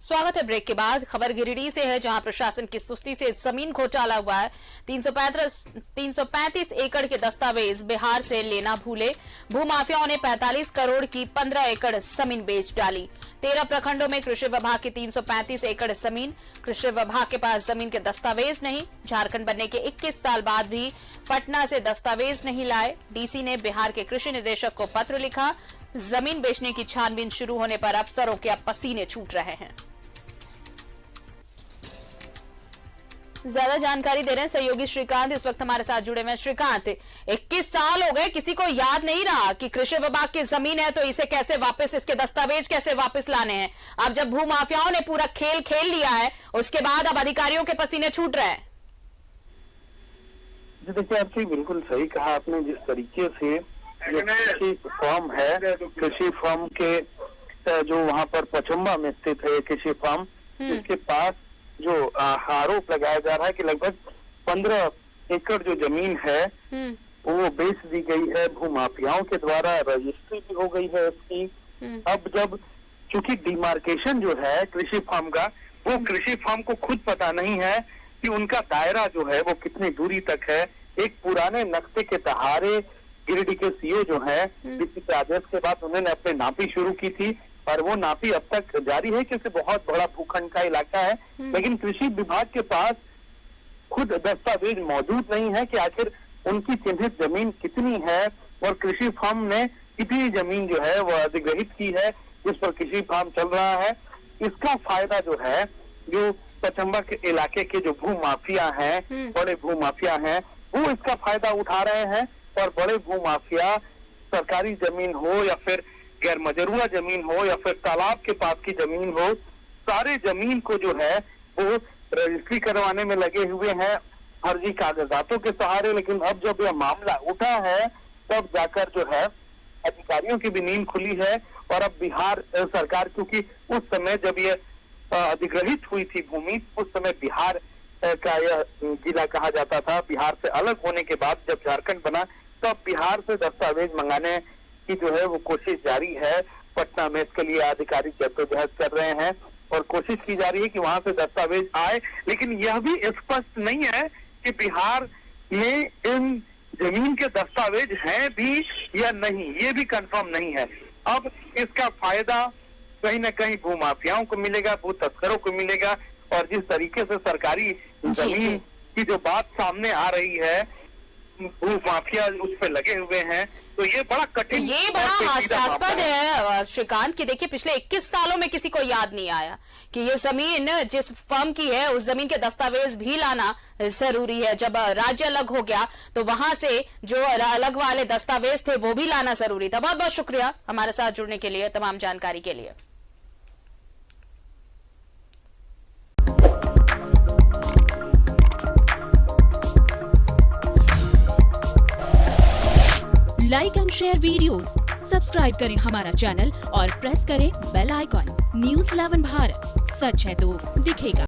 स्वागत है ब्रेक के बाद। खबर गिरिडीह से है, जहां प्रशासन की सुस्ती से जमीन घोटाला हुआ है। 335 एकड़ के दस्तावेज बिहार से लेना भूले। भूमाफियाओं ने 45 करोड़ की 15 एकड़ जमीन बेच डाली। 13 प्रखंडों में कृषि विभाग की 335 एकड़ जमीन। कृषि विभाग के पास जमीन के दस्तावेज नहीं। झारखंड बनने के 21 साल बाद भी पटना से दस्तावेज नहीं लाए। डीसी ने बिहार के कृषि निदेशक को पत्र लिखा। जमीन बेचने की छानबीन शुरू होने पर अफसरों के अब पसीने छूट रहे हैं। ज्यादा जानकारी दे रहे हैं सहयोगी श्रीकांत, इस वक्त हमारे साथ जुड़े हुए हैं। श्रीकांत, 21 साल हो गए, किसी को याद नहीं रहा कि कृषि विभाग की जमीन है तो इसे कैसे वापस, इसके दस्तावेज कैसे वापस लाने हैं। अब जब भूमाफियाओं ने पूरा खेल खेल लिया है, उसके बाद अब अधिकारियों के पसीने छूट रहे हैं। जी देखिए, आपने बिल्कुल सही कहा। आपने जिस तरीके से कृषि फॉर्म है, कृषि फॉर्म के जो वहाँ पर पचम्बा में स्थित है कृषि फॉर्म, इसके पास जो आरोप लगाया जा रहा है कि लगभग 15 एकड़ जो जमीन है वो बेच दी गई है भूमाफियाओं के द्वारा। रजिस्ट्री भी हो गई है इसकी। अब जब चूंकि डिमार्केशन जो है कृषि फॉर्म का, वो कृषि फॉर्म को खुद पता नहीं है कि उनका दायरा जो है वो कितनी दूरी तक है। एक पुराने नक्शे के सहारे गिरिडीह के सीओ जो है, डीसी के आदेश के बाद उन्होंने अपने नापी शुरू की थी और वो नापी अब तक जारी है, क्योंकि बहुत बड़ा भूखंड का इलाका है। लेकिन कृषि विभाग के पास खुद दस्तावेज मौजूद नहीं है कि आखिर उनकी चिन्हित जमीन कितनी है और कृषि फॉर्म ने कितनी जमीन जो है वो अधिग्रहित की है जिस पर कृषि फॉर्म चल रहा है। इसका फायदा जो है, जो पचम्बा के इलाके के जो भूमाफिया हैं, बड़े भूमाफिया हैं, वो इसका फायदा उठा रहे हैं। और बड़े भूमाफिया सरकारी जमीन हो या फिर गैर मजरूआ जमीन हो या फिर तालाब के पास की जमीन हो, सारे जमीन को जो है वो रजिस्ट्री करवाने में लगे हुए हैं फर्जी कागजातों के सहारे। लेकिन अब जब यह मामला उठा है तब जाकर जो है अधिकारियों की भी नींद खुली है। और अब बिहार सरकार, क्योंकि उस समय जब ये अधिग्रहित हुई थी भूमि, उस समय बिहार का यह जिला कहा जाता था। बिहार से अलग होने के बाद जब झारखंड बना तब बिहार से दस्तावेज मंगाने की जो है वो कोशिश जारी है। पटना में इसके लिए अधिकारी जद्दोजहद कर रहे हैं और कोशिश की जा रही है कि वहां से दस्तावेज आए। लेकिन यह भी स्पष्ट नहीं है कि बिहार में इन जमीन के दस्तावेज हैं भी या नहीं, ये भी कंफर्म नहीं है। अब इसका फायदा कहीं ना कहीं भूमाफियाओं को मिलेगा, भू तस्करों को मिलेगा। और जिस तरीके से सरकारी जमीन की जो बात सामने आ रही है, भूमाफिया उस पे लगे हुए हैं, तो ये बड़ा कठिन, ये बड़ा हास्यास्पद है श्रीकांत कि देखिए पिछले 21 सालों में किसी को याद नहीं आया कि ये जमीन जिस फर्म की है उस जमीन के दस्तावेज भी लाना जरूरी है। जब राज्य अलग हो गया तो वहां से जो अलग वाले दस्तावेज थे वो भी लाना जरूरी था। बहुत बहुत शुक्रिया हमारे साथ जुड़ने के लिए, तमाम जानकारी के लिए। Like and share videos, subscribe करें हमारा चैनल और प्रेस करें बेल आइकॉन। न्यूज़ 11 भारत, सच है तो दिखेगा।